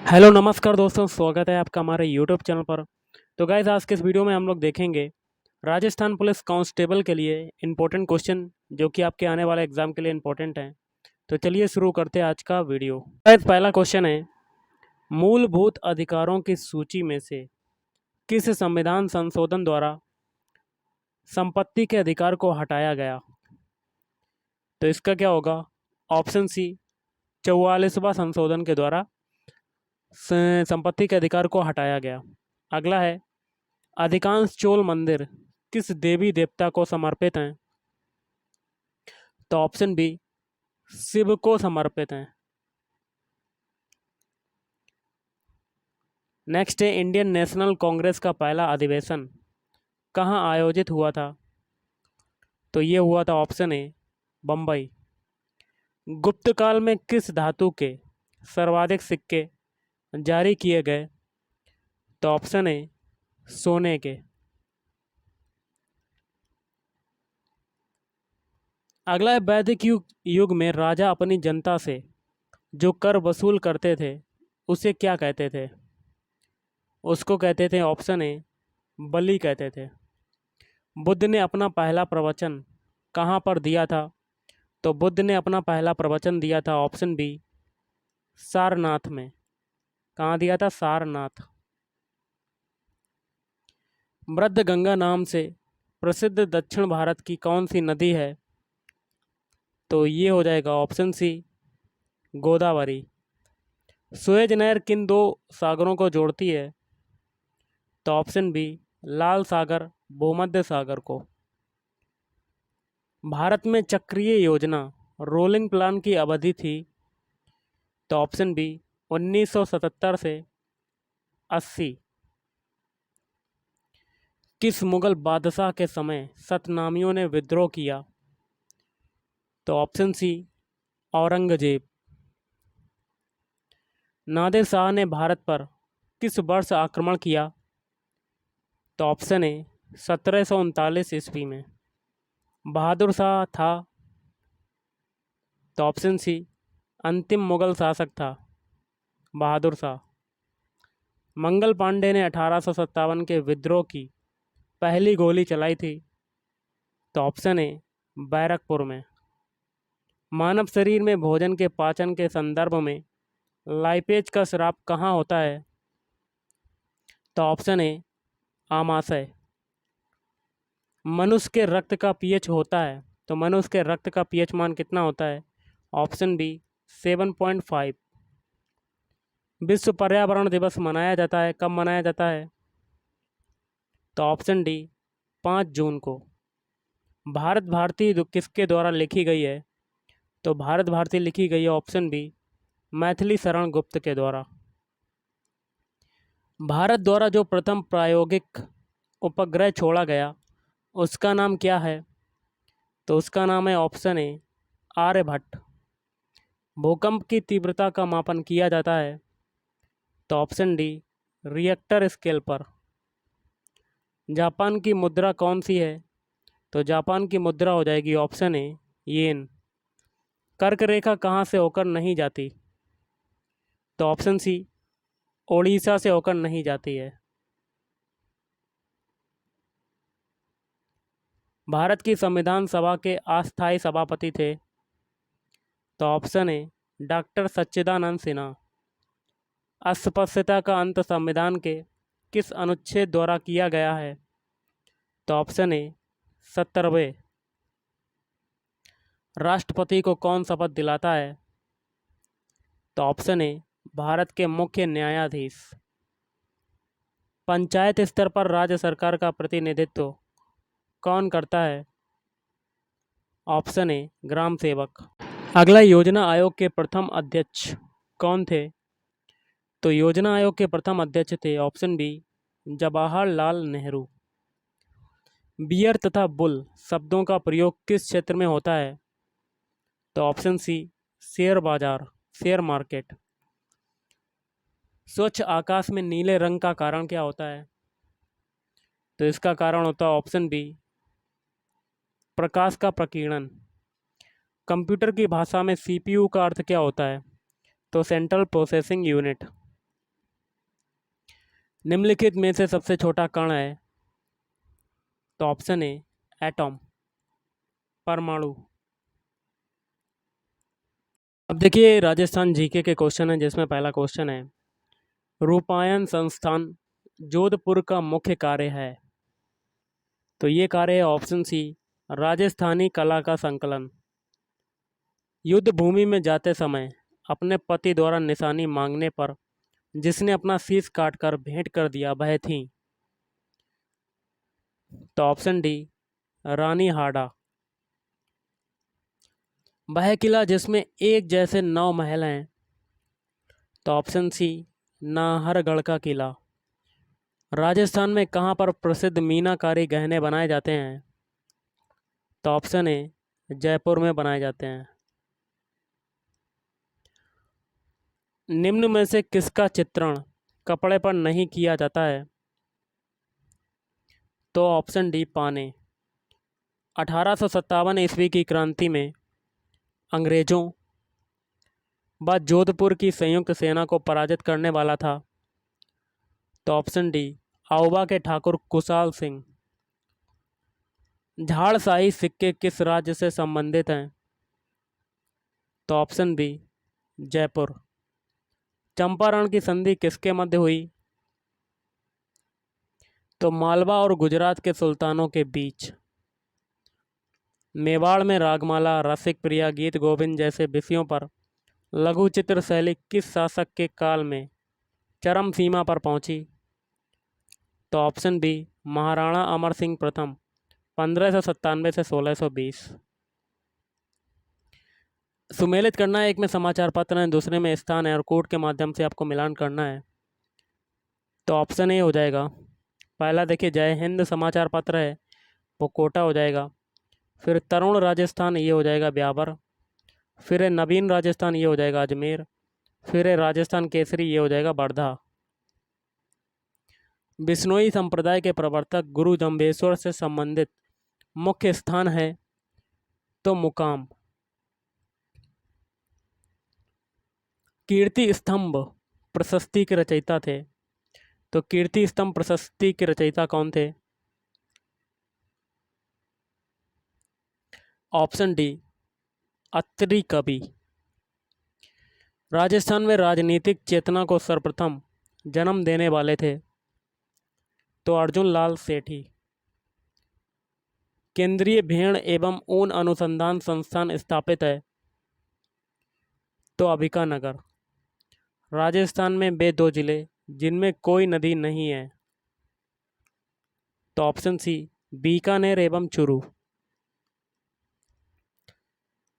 Hello नमस्कार दोस्तों, स्वागत है आपका हमारे यूट्यूब चैनल पर। तो गाइस, आज के इस वीडियो में हम लोग देखेंगे राजस्थान पुलिस कांस्टेबल के लिए इम्पोर्टेंट क्वेश्चन जो कि आपके आने वाले एग्जाम के लिए इम्पोर्टेंट हैं। तो चलिए शुरू करते हैं आज का वीडियो। गाइस, पहला क्वेश्चन है, मूलभूत अधिकारों की सूची में से किस संविधान संशोधन द्वारा संपत्ति के अधिकार को हटाया गया? तो इसका क्या होगा? ऑप्शन सी, 44वां संशोधन के द्वारा संपत्ति के अधिकार को हटाया गया। अगला है, अधिकांश चोल मंदिर किस देवी देवता को समर्पित हैं? तो ऑप्शन बी, शिव को समर्पित हैं। नेक्स्ट है, इंडियन नेशनल कांग्रेस का पहला अधिवेशन कहाँ आयोजित हुआ था? तो ये हुआ था ऑप्शन ए, बम्बई। गुप्त काल में किस धातु के सर्वाधिक सिक्के जारी किए गए? तो ऑप्शन ए, सोने के। अगला है, वैदिक युग में राजा अपनी जनता से जो कर वसूल करते थे उसे क्या कहते थे? उसको कहते थे, ऑप्शन ए, बलि कहते थे। बुद्ध ने अपना पहला प्रवचन कहाँ पर दिया था? तो बुद्ध ने अपना पहला प्रवचन दिया था, ऑप्शन बी, सारनाथ में। कहाँ दिया था? सारनाथ। मृद गंगा नाम से प्रसिद्ध दक्षिण भारत की कौन सी नदी है? तो ये हो जाएगा ऑप्शन सी, गोदावरी। सुएज नहर किन दो सागरों को जोड़ती है? तो ऑप्शन बी, लाल सागर, भूमध्य सागर को। भारत में चक्रीय योजना रोलिंग प्लान की अवधि थी? तो ऑप्शन बी, 1977 से 80। किस मुगल बादशाह के समय सतनामियों ने विद्रोह किया? तो ऑप्शन सी, औरंगजेब। नादिर शाह ने भारत पर किस वर्ष आक्रमण किया? तो ऑप्शन ए, 1739 ईस्वी में। बहादुर शाह था? तो ऑप्शन सी, अंतिम मुगल शासक था बहादुर शाह। मंगल पांडे ने 1857 के विद्रोह की पहली गोली चलाई थी? तो ऑप्शन ए, बैरकपुर में। मानव शरीर में भोजन के पाचन के संदर्भ में लाइपेज का स्राव कहाँ होता है? तो ऑप्शन ए, आमाशय। मनुष्य के रक्त का पीएच होता है, तो मनुष्य के रक्त का पीएच मान कितना होता है? Option B, 7.5। विश्व पर्यावरण दिवस मनाया जाता है, कब मनाया जाता है? तो ऑप्शन डी, 5 जून को। भारत भारती किसके द्वारा लिखी गई है? तो भारत भारती लिखी गई है, ऑप्शन बी, मैथिली शरण गुप्त के द्वारा। भारत द्वारा जो प्रथम प्रायोगिक उपग्रह छोड़ा गया उसका नाम क्या है? तो उसका नाम है, ऑप्शन ए, आर्यभट्ट। भूकंप की तीव्रता का मापन किया जाता है? तो ऑप्शन डी, रिएक्टर स्केल पर। जापान की मुद्रा कौन सी है? तो जापान की मुद्रा हो जाएगी, ऑप्शन ए, येन। कर्क रेखा कहाँ से होकर नहीं जाती? तो ऑप्शन सी, ओडिशा से होकर नहीं जाती है। भारत की संविधान सभा के अस्थायी सभापति थे? तो ऑप्शन ए, डॉक्टर सच्चिदानंद सिन्हा। अस्पृश्यता का अंत संविधान के किस अनुच्छेद द्वारा किया गया है? तो ऑप्शन ए, 70वें। राष्ट्रपति को कौन शपथ दिलाता है? तो ऑप्शन ए, भारत के मुख्य न्यायाधीश। पंचायत स्तर पर राज्य सरकार का प्रतिनिधित्व कौन करता है? ऑप्शन ए, ग्राम सेवक। अगला, योजना आयोग के प्रथम अध्यक्ष कौन थे? तो योजना आयोग के प्रथम अध्यक्ष थे, option B, Jawaharlal Nehru. Bear तथा बुल शब्दों का प्रयोग किस क्षेत्र में होता है? तो ऑप्शन सी, शेयर बाजार, शेयर मार्केट। स्वच्छ आकाश में नीले रंग का कारण क्या होता है? तो इसका कारण होता है, ऑप्शन बी, प्रकाश का प्रकीर्णन। कंप्यूटर की भाषा में सीपीयू का अर्थ क्या होता है? तो सेंट्रल प्रोसेसिंग यूनिट। निम्नलिखित में से सबसे छोटा कण है? तो ऑप्शन ए एटॉम, परमाणु। अब देखिए राजस्थान जीके के क्वेश्चन है, जिसमें पहला क्वेश्चन है, रूपायन संस्थान जोधपुर का मुख्य कार्य है? तो ये कार्य है ऑप्शन सी राजस्थानी कला का संकलन। युद्ध भूमि में जाते समय अपने पति द्वारा निशानी मांगने पर जिसने अपना शीश काटकर भेंट कर दिया वह थी? तो ऑप्शन डी रानी हाड़ा। वह किला जिसमें एक जैसे 9 महल हैं? तो ऑप्शन सी नाहरगढ़ का किला। राजस्थान में कहाँ पर प्रसिद्ध मीनाकारी गहने बनाए जाते हैं? तो ऑप्शन ए जयपुर में बनाए जाते हैं। निम्न में से किसका चित्रण कपड़े पर नहीं किया जाता है? तो ऑप्शन डी पाने। 1857 ईस्वी की क्रांति में अंग्रेजों व जोधपुर की संयुक्त सेना को पराजित करने वाला था? तो ऑप्शन डी आउवा के ठाकुर कुशाल सिंह। झाड़शाही सिक्के किस राज्य से संबंधित हैं? तो ऑप्शन बी जयपुर। चंपारण की संधि किसके मध्य हुई? तो मालवा और गुजरात के सुल्तानों के बीच। मेवाड़ में रागमाला, रसिक प्रिया, गीत गोविंद जैसे विषयों पर लघु चित्र शैली किस शासक के काल में चरम सीमा पर पहुंची? तो ऑप्शन बी महाराणा अमर सिंह प्रथम, 1597 से 1620। सुमेलित करना है, एक में समाचार पत्र है, दूसरे में स्थान है और कोड के माध्यम से आपको मिलान करना है। तो ऑप्शन ए हो जाएगा। पहला देखिए जय हिंद समाचार पत्र है, वो कोटा हो जाएगा। फिर तरुण राजस्थान, ये हो जाएगा ब्यावर। फिर है नवीन राजस्थान, ये हो जाएगा अजमेर। फिर है राजस्थान केसरी, ये हो जाएगा वर्धा। बिश्नोई संप्रदाय के प्रवर्तक गुरु जम्बेश्वर से संबंधित मुख्य स्थान है? तो मुकाम। कीर्ति स्तंभ प्रशस्ति के रचयिता थे? तो कीर्ति स्तंभ प्रशस्ति के रचयिता कौन थे? ऑप्शन डी अत्रि कवि। राजस्थान में राजनीतिक चेतना को सर्वप्रथम जन्म देने वाले थे? तो अर्जुन लाल सेठी। केंद्रीय भेड़ एवं ऊन अनुसंधान संस्थान स्थापित है? तो अंबिकानगर। राजस्थान में वे 2 जिले जिनमें कोई नदी नहीं है? तो ऑप्शन सी बीकानेर एवं चूरू।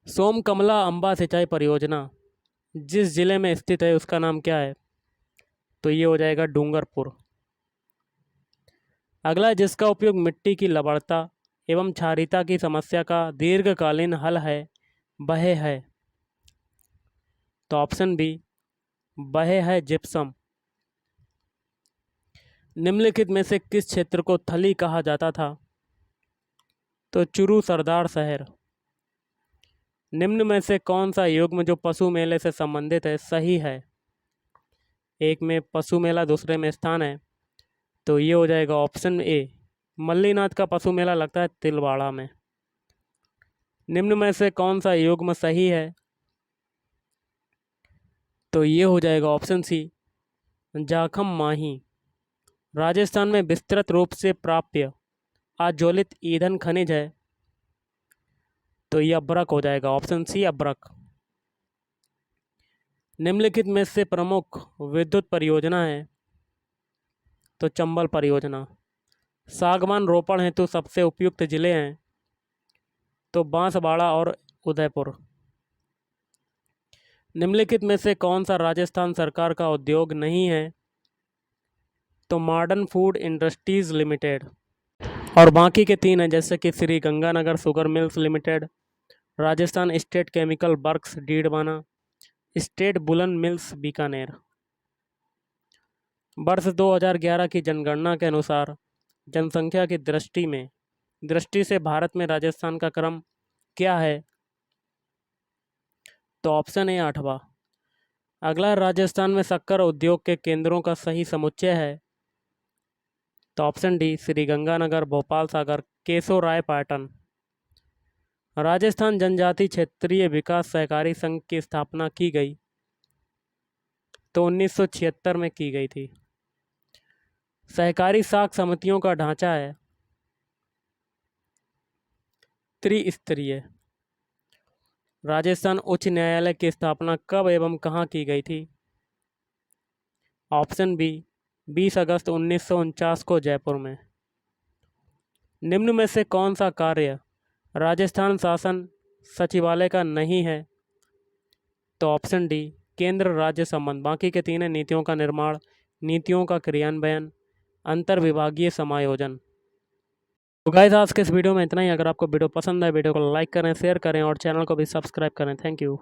सोमकमला अंबा सिंचाई परियोजना जिस जिले में स्थित है उसका नाम क्या है? तो ये हो जाएगा डूंगरपुर। अगला जिसका उपयोग मिट्टी की लवणता एवं क्षारीयता की समस्या का दीर्घकालीन हल है वह है? तो ऑप्शन बी वह है जिप्सम। निम्नलिखित में से किस क्षेत्र को थली कहा जाता था? तो चूरू सरदार शहर। निम्न में से कौन सा युग्म जो पशु मेले से संबंधित है सही है? एक में पशु मेला, दूसरे में स्थान है। तो ये हो जाएगा ऑप्शन ए मल्लीनाथ का पशु मेला लगता है तिलवाड़ा में। निम्न में से कौन सा युग्म सही है? तो ये हो जाएगा ऑप्शन सी जाखम माही। राजस्थान में विस्तृत रूप से प्राप्य अज्वलित ईंधन खनिज है? तो ये अब्रक हो जाएगा, ऑप्शन सी अब्रक। निम्नलिखित में से प्रमुख विद्युत परियोजना है? तो चंबल परियोजना। सागवान रोपण हेतु सबसे उपयुक्त जिले हैं? तो बांसवाड़ा और उदयपुर। निम्नलिखित में से कौन सा राजस्थान सरकार का उद्योग नहीं है? तो मॉडर्न फूड इंडस्ट्रीज लिमिटेड। और बाकी के 3 हैं, जैसे कि Shri Ganganagar sugar mills limited, Rajasthan state chemical works Didwana, state woollen mills Bikaner. वर्ष 2011 की जनगणना के अनुसार जनसंख्या की दृष्टि से भारत में राजस्थान का क्रम क्या है? तो ऑप्शन ए 8वां। अगला राजस्थान में शक्कर उद्योग के केंद्रों का सही समुच्चय है? तो ऑप्शन डी श्री गंगानगर, भोपाल सागर, केशव राय पाटन। राजस्थान जनजाति क्षेत्रीय विकास सहकारी संघ की स्थापना की गई तो 1976 में की गई थी। सहकारी साख समितियों का ढांचा है त्रिस्तरीय। राजस्थान उच्च न्यायालय की स्थापना कब एवं कहाँ की गई थी? ऑप्शन बी 20 अगस्त 1949 को जयपुर में। निम्न में से कौन सा कार्य राजस्थान शासन सचिवालय का नहीं है? तो ऑप्शन डी केंद्र राज्य संबंध। बाकी के तीन है नीतियों का निर्माण, नीतियों का क्रियान्वयन, अंतर विभागीय समायोजन। तो गाइस आज के इस वीडियो में इतना ही। अगर आपको वीडियो पसंद आए वीडियो को लाइक करें, शेयर करें और चैनल को भी सब्सक्राइब करें। Thank you.